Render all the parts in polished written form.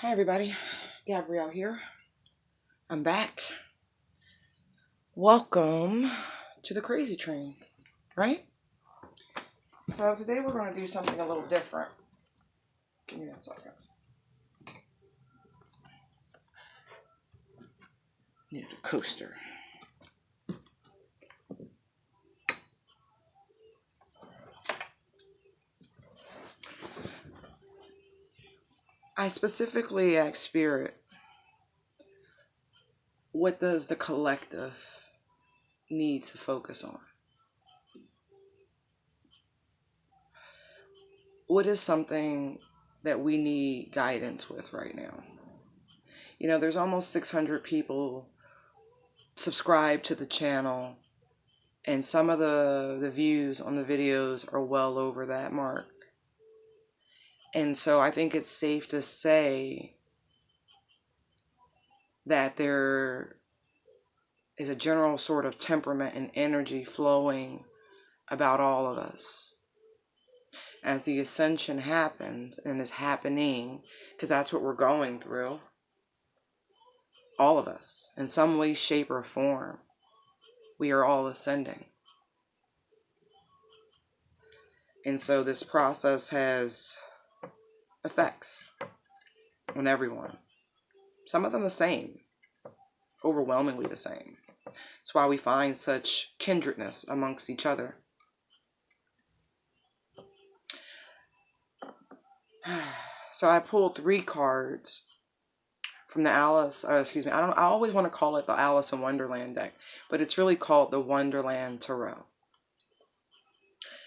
Hi everybody, Gabrielle here. I'm back. Welcome to the Crazy Train, right? So today we're going to do something a little different. Give me a second. Need a coaster. I specifically asked Spirit, what does the collective need to focus on? What is something that we need guidance with right now? You know, there's almost 600 people subscribed to the channel, and some of the views on the videos are well over that mark. And so I think it's safe to say that there is a general sort of temperament and energy flowing about all of us as the ascension happens and is happening, because that's what we're going through. All of us, in some way, shape, or form, we are all ascending. And so this process has effects on everyone. Some of them the same, overwhelmingly the same. That's why we find such kindredness amongst each other. So I pulled 3 cards from the I always want to call it the Alice in Wonderland deck, but it's really called the Wonderland Tarot.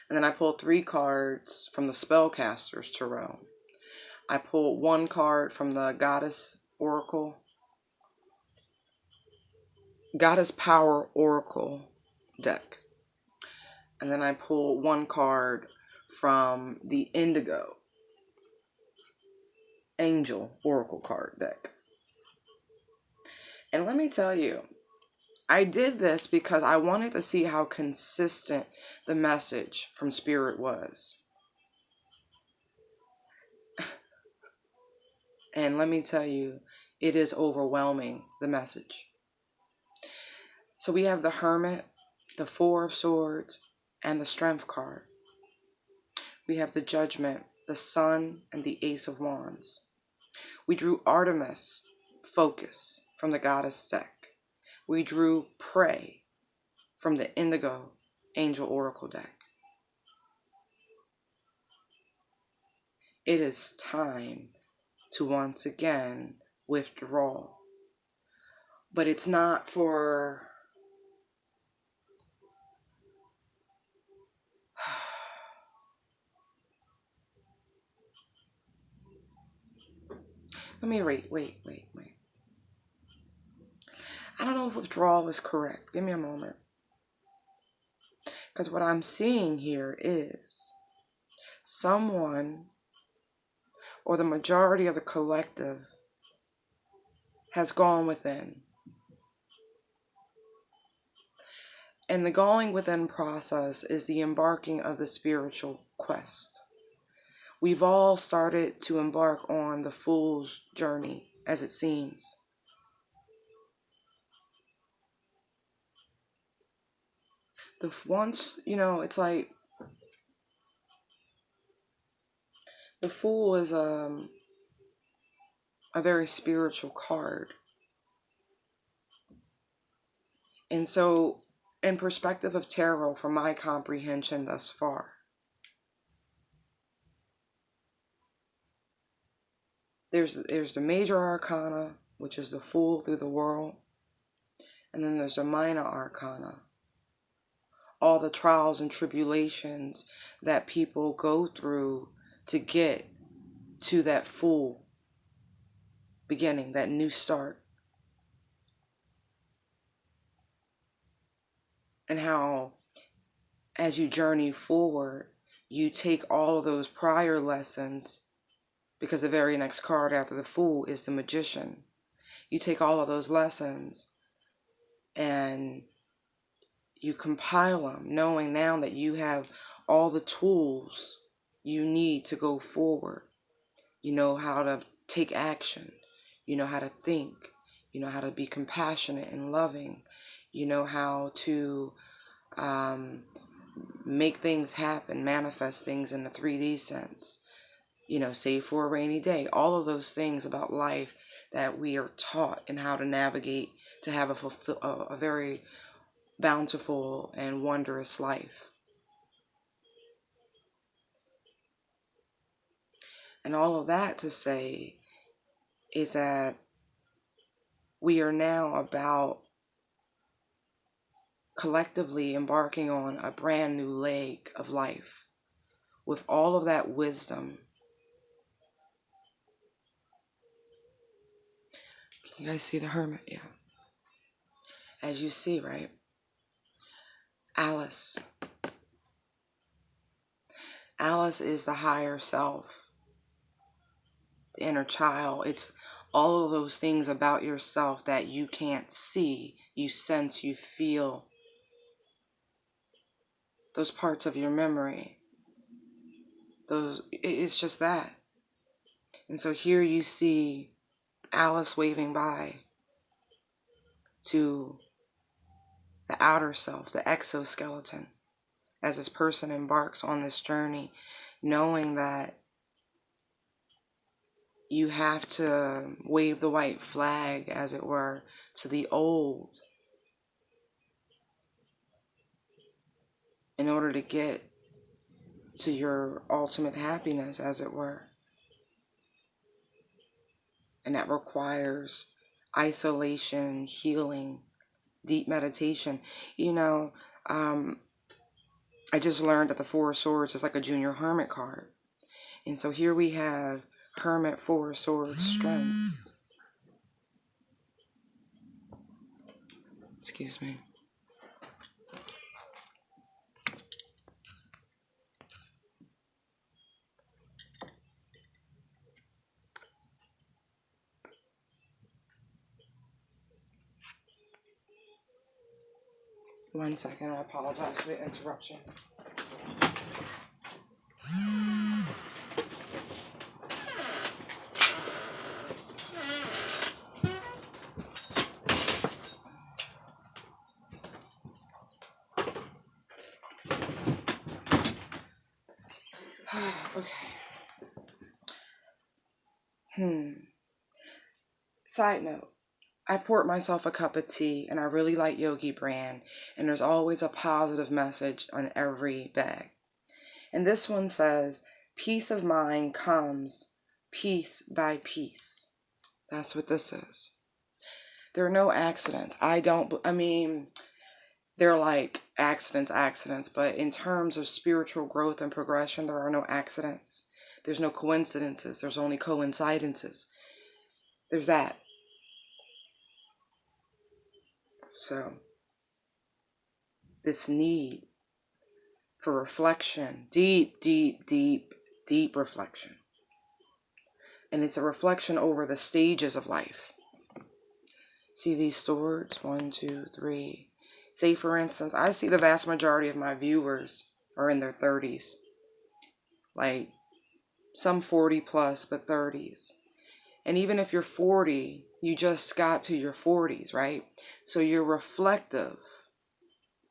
And then I pulled 3 cards from the Spellcasters Tarot. I pulled 1 card from the Goddess Power Oracle deck. And then I pulled 1 card from the Indigo Angel Oracle card deck. And let me tell you, I did this because I wanted to see how consistent the message from Spirit was. And let me tell you, it is overwhelming, the message. So we have the Hermit, the 4 of Swords, and the Strength card. We have the Judgment, the Sun, and the Ace of Wands. We drew Artemis, Focus, from the Goddess deck. We drew Pray from the Indigo Angel Oracle deck. It is time to once again withdraw. But it's not for let me wait. I don't know if withdrawal is correct. Give me a moment. Because what I'm seeing here is someone, or the majority of the collective, has gone within. And the going within process is the embarking of the spiritual quest. We've all started to embark on the fool's journey, as it seems. It's like the Fool is a very spiritual card. And so, in perspective of tarot, from my comprehension thus far, there's the major arcana, which is the Fool through the world. And then there's the minor arcana, all the trials and tribulations that people go through to get to that full beginning, that new start. And how, as you journey forward, you take all of those prior lessons, because the very next card after the Fool is the Magician. You take all of those lessons and you compile them, knowing now that you have all the tools you need to go forward. You know how to take action. You know how to think. You know how to be compassionate and loving. You know how to make things happen, manifest things in the 3D sense. You know, save for a rainy day. All of those things about life that we are taught and how to navigate to have a very bountiful and wondrous life. And all of that to say is that we are now about collectively embarking on a brand new leg of life with all of that wisdom. Can you guys see the hermit? Yeah. As you see, right? Alice. Alice is the higher self, the inner child. It's all of those things about yourself that you can't see, you sense, you feel. Those parts of your memory. It's just that. And so here you see Alice waving by to the outer self, the exoskeleton, as this person embarks on this journey, knowing that you have to wave the white flag, as it were, to the old in order to get to your ultimate happiness, as it were. And that requires isolation, healing, deep meditation. You know, I just learned that the Four of Swords is like a junior hermit card. And so here we have Hermit, Four of Swords, Strength. Excuse me. One second, I apologize for the interruption. Okay. Side note, I poured myself a cup of tea and I really like Yogi brand, and there's always a positive message on every bag. And this one says, peace of mind comes piece by piece. That's what this is. There are no accidents. They're like accidents, but in terms of spiritual growth and progression, there are no accidents. There's no coincidences. There's only coincidences. There's that. So, this need for reflection, deep reflection. And it's a reflection over the stages of life. See these swords? 1, 2, 3. Say, for instance, I see the vast majority of my viewers are in their 30s. Like, some 40 plus, but 30s. And even if you're 40, you just got to your 40s, right? So you're reflective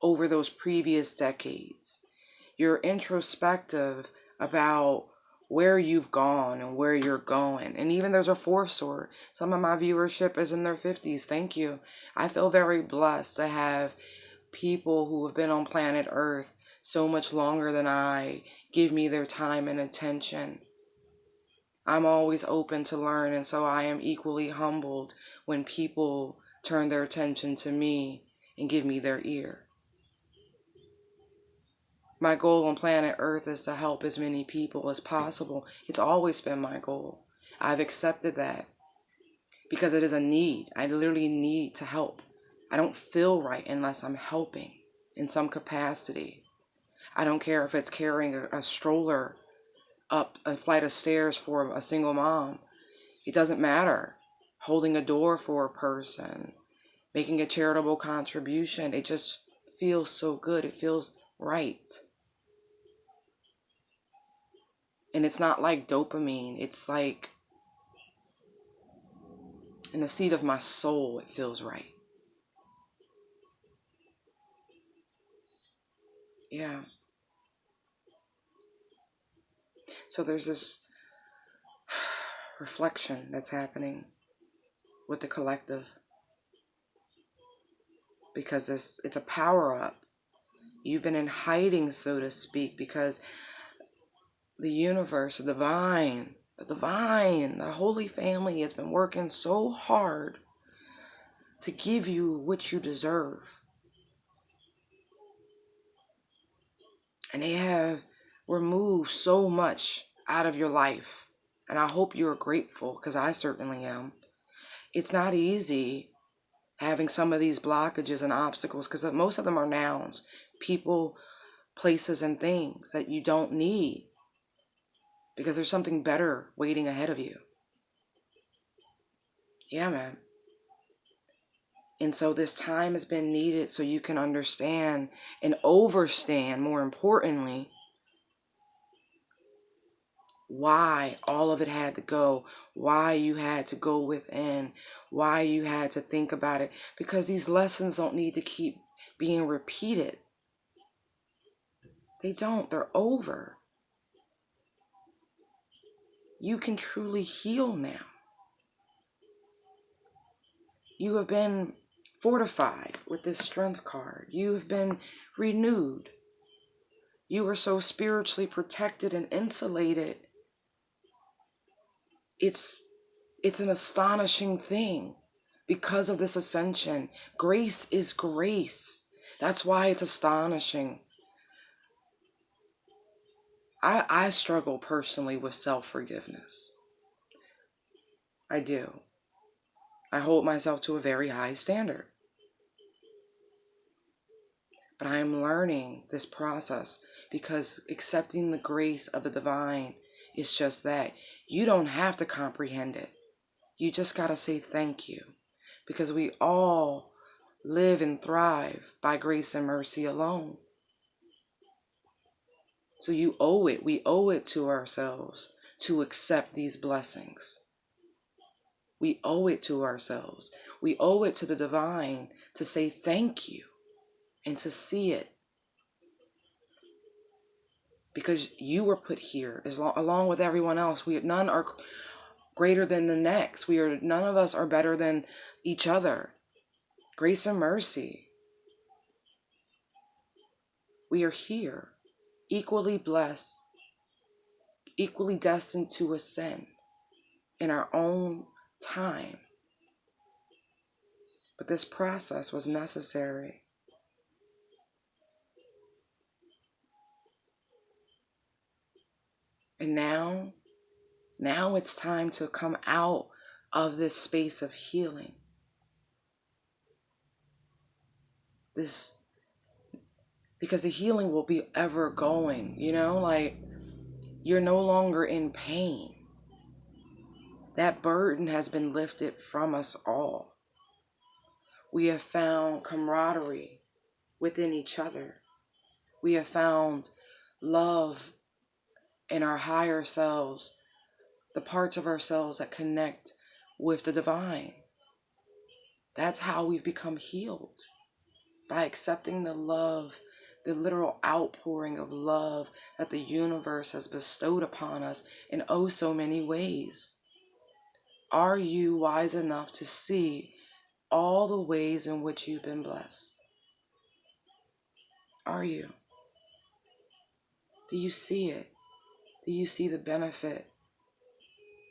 over those previous decades. You're introspective about where you've gone and where you're going. And even there's a fourth sword. Some of my viewership is in their 50s. Thank you. I feel very blessed to have people who have been on planet Earth so much longer than I give me their time and attention. I'm always open to learn, and so I am equally humbled when people turn their attention to me and give me their ear. My goal on planet Earth is to help as many people as possible. It's always been my goal. I've accepted that because it is a need. I literally need to help. I don't feel right unless I'm helping in some capacity. I don't care if it's carrying a stroller up a flight of stairs for a single mom. It doesn't matter. Holding a door for a person, making a charitable contribution. It just feels so good. It feels right. And it's not like dopamine. It's like In the seat of my soul, it feels right. Yeah. So there's this reflection that's happening with the collective, because it's a power up. You've been in hiding, so to speak, because the universe, the divine, the Holy Family has been working so hard to give you what you deserve. And they have removed so much out of your life. And I hope you're grateful, because I certainly am. It's not easy having some of these blockages and obstacles, because most of them are nouns, people, places, and things that you don't need, because there's something better waiting ahead of you. Yeah, man. And so this time has been needed so you can understand and overstand, more importantly, why all of it had to go, why you had to go within, why you had to think about it, because these lessons don't need to keep being repeated. They don't. They're over. You can truly heal now. You have been fortified with this strength card. You have been renewed. You are so spiritually protected and insulated. It's an astonishing thing because of this ascension. Grace is grace. That's why it's astonishing. I struggle personally with self-forgiveness. I do. I hold myself to a very high standard. But I am learning this process, because accepting the grace of the divine is just that. You don't have to comprehend it. You just got to say thank you, because we all live and thrive by grace and mercy alone. So you owe it. We owe it to ourselves to accept these blessings. We owe it to ourselves. We owe it to the divine to say thank you and to see it. Because you were put here along with everyone else. None are greater than the next. None of us are better than each other. Grace and mercy. We are here, equally blessed, equally destined to ascend in our own time. But this process was necessary. And now it's time to come out of this space of healing. Because the healing will be ever going, like you're no longer in pain. That burden has been lifted from us all. We have found camaraderie within each other. We have found love in our higher selves, the parts of ourselves that connect with the divine. That's how we've become healed, by accepting the love, the literal outpouring of love that the universe has bestowed upon us in oh so many ways. Are you wise enough to see all the ways in which you've been blessed? Are you? Do you see it? Do you see the benefit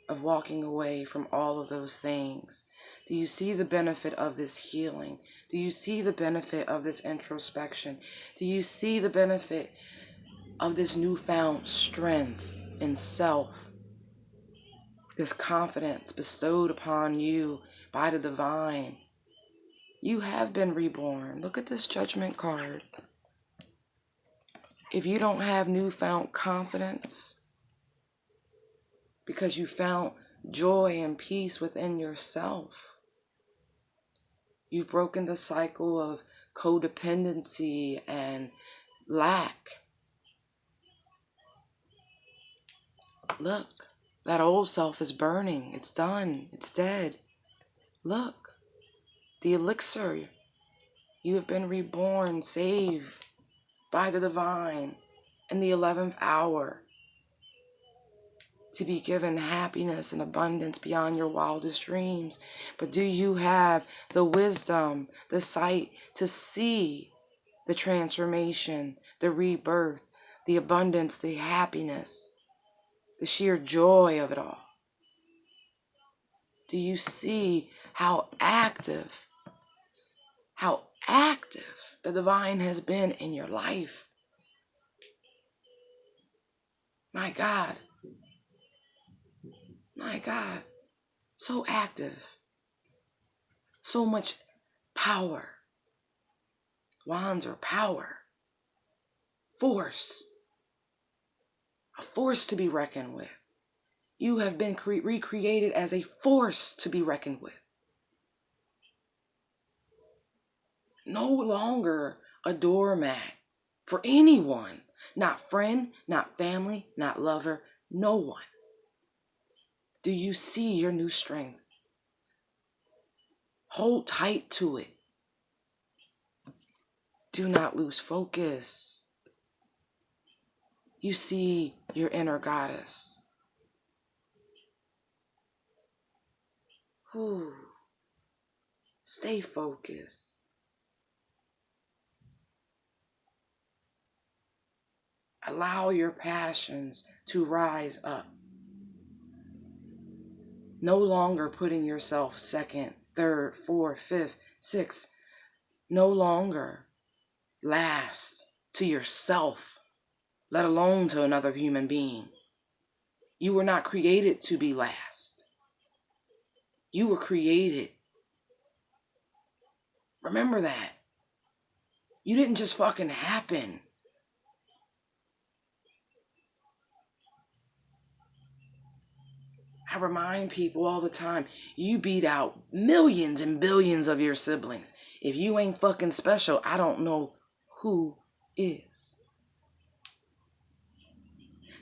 of walking away from all of those things? Do you see the benefit of this healing? Do you see the benefit of this introspection? Do you see the benefit of this newfound strength in self? This confidence bestowed upon you by the divine. You have been reborn. Look at this Judgment card. If you don't have newfound confidence because you found joy and peace within yourself, you've broken the cycle of codependency and lack. Look, that old self is burning. It's done. It's dead. Look, the elixir. You have been reborn, saved by the divine in the 11th hour to be given happiness and abundance beyond your wildest dreams. But do you have the wisdom, the sight to see the transformation, the rebirth, the abundance, the happiness, the sheer joy of it all? Do you see how active the divine has been in your life? My God, so active, so much power. Wands are power, force, a force to be reckoned with. You have been recreated as a force to be reckoned with. No longer a doormat for anyone, not friend, not family, not lover, no one. Do you see your new strength? Hold tight to it. Do not lose focus. You see your inner goddess. Ooh. Stay focused. Allow your passions to rise up. No longer putting yourself second, third, fourth, fifth, sixth. No longer last to yourself, let alone to another human being. You were not created to be last. You were created. Remember that. You didn't just fucking happen. I remind people all the time, you beat out millions and billions of your siblings. If you ain't fucking special, I don't know who is.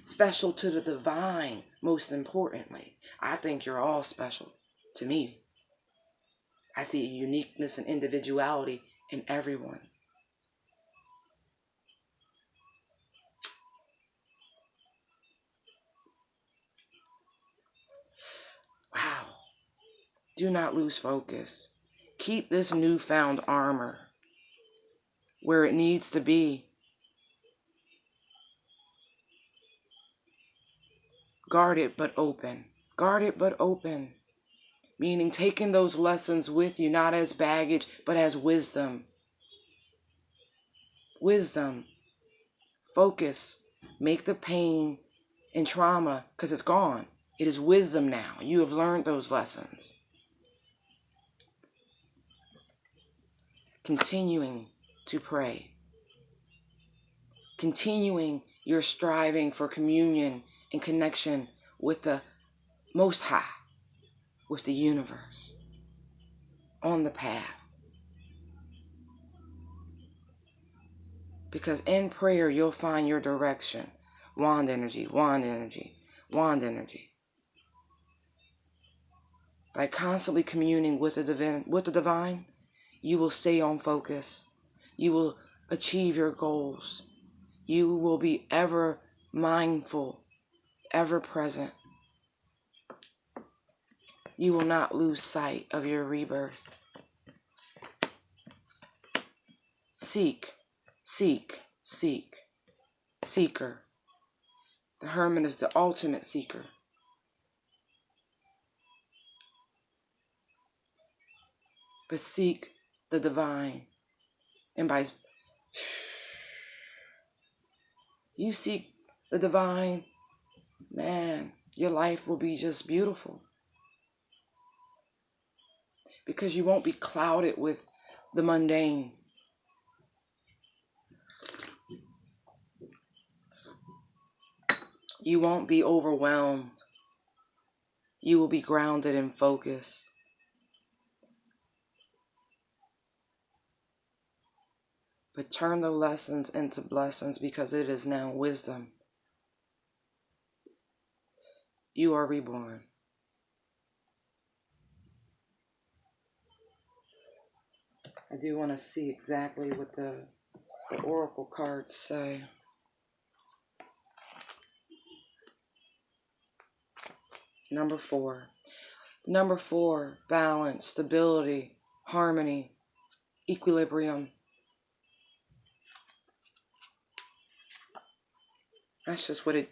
Special to the divine, most importantly. I think you're all special to me. I see uniqueness and individuality in everyone. Wow. Do not lose focus. Keep this newfound armor where it needs to be. Guard it but open. Guard it but open. Meaning taking those lessons with you, not as baggage, but as wisdom. Wisdom. Focus. Make the pain and trauma, because it's gone. It is wisdom now. You have learned those lessons. Continuing to pray. Continuing your striving for communion and connection with the Most High, with the universe, on the path. Because in prayer, you'll find your direction. Wand energy, wand energy, wand energy. By constantly communing with the divine, you will stay on focus. You will achieve your goals. You will be ever mindful, ever present. You will not lose sight of your rebirth. Seek, seek, seek. Seeker. The hermit is the ultimate seeker. But seek the divine. And by you seek the divine, man, your life will be just beautiful. Because you won't be clouded with the mundane. You won't be overwhelmed. You will be grounded and focused. But turn the lessons into blessings, because it is now wisdom. You are reborn. I do want to see exactly what the oracle cards say. Number 4. Number 4, balance, stability, harmony, equilibrium. That's just what it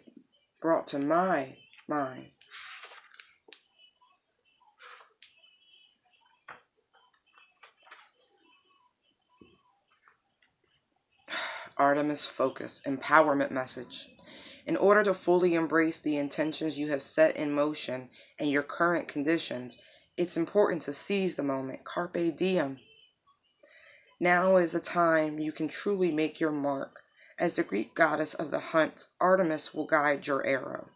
brought to my mind. Artemis focus, empowerment message. In order to fully embrace the intentions you have set in motion and your current conditions, it's important to seize the moment. Carpe diem. Now is the time you can truly make your mark. As the Greek goddess of the hunt, Artemis will guide your arrow.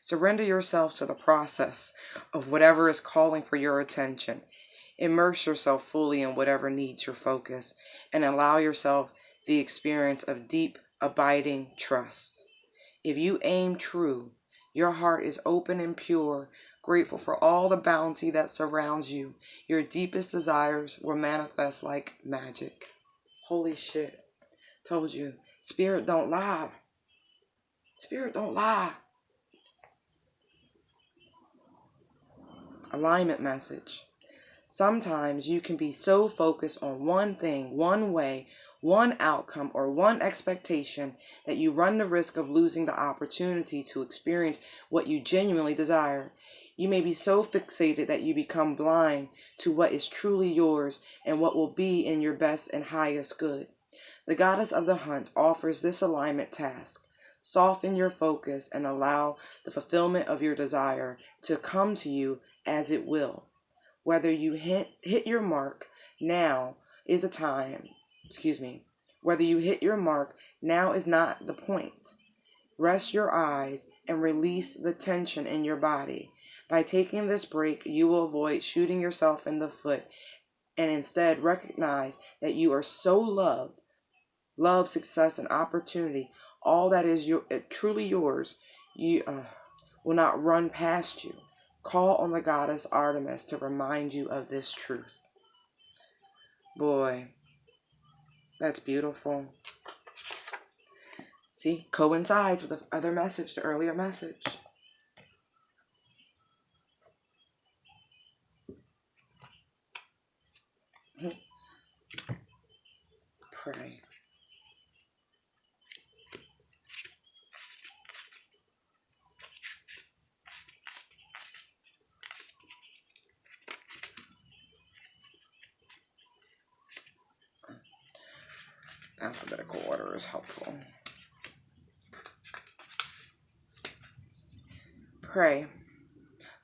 Surrender yourself to the process of whatever is calling for your attention. Immerse yourself fully in whatever needs your focus, and allow yourself the experience of deep, abiding trust. If you aim true, your heart is open and pure, grateful for all the bounty that surrounds you. Your deepest desires will manifest like magic. Holy shit. Told you. Spirit don't lie. Spirit don't lie. Alignment message. Sometimes you can be so focused on one thing, one way, one outcome, or one expectation that you run the risk of losing the opportunity to experience what you genuinely desire. You may be so fixated that you become blind to what is truly yours and what will be in your best and highest good. The goddess of the hunt offers this alignment task. Soften your focus and allow the fulfillment of your desire to come to you as it will. Whether you hit your mark, now is a time. Whether you hit your mark, now is not the point. Rest your eyes and release the tension in your body. By taking this break, you will avoid shooting yourself in the foot and instead recognize that you are so loved. Love, success, and opportunity, all that is truly yours, will not run past you. Call on the goddess Artemis to remind you of this truth. Boy, that's beautiful. See, coincides with the other message, the earlier message. Pray. Alphabetical order is helpful. Pray.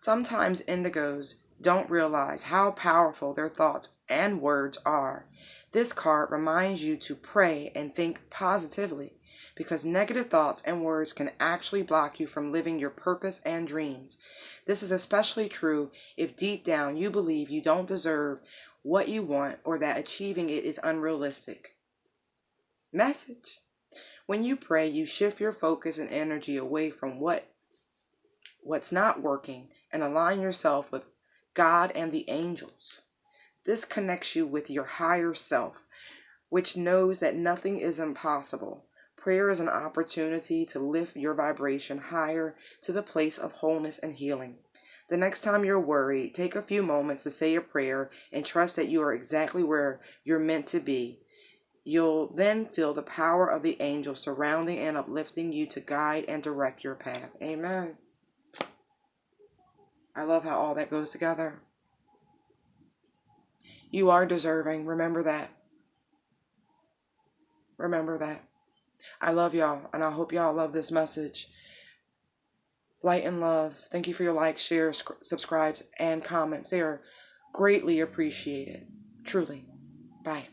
Sometimes indigos don't realize how powerful their thoughts and words are. This card reminds you to pray and think positively, because negative thoughts and words can actually block you from living your purpose and dreams. This is especially true if deep down you believe you don't deserve what you want or that achieving it is unrealistic. Message. When you pray, you shift your focus and energy away from what's not working and align yourself with God and the angels. This connects you with your higher self, which knows that nothing is impossible. Prayer is an opportunity to lift your vibration higher to the place of wholeness and healing. The next time you're worried, take a few moments to say a prayer and trust that you are exactly where you're meant to be. You'll then feel the power of the angels surrounding and uplifting you to guide and direct your path. Amen. I love how all that goes together. You are deserving. Remember that. Remember that. I love y'all, and I hope y'all love this message. Light and love. Thank you for your likes, shares, subscribes, and comments. They are greatly appreciated. Truly. Bye.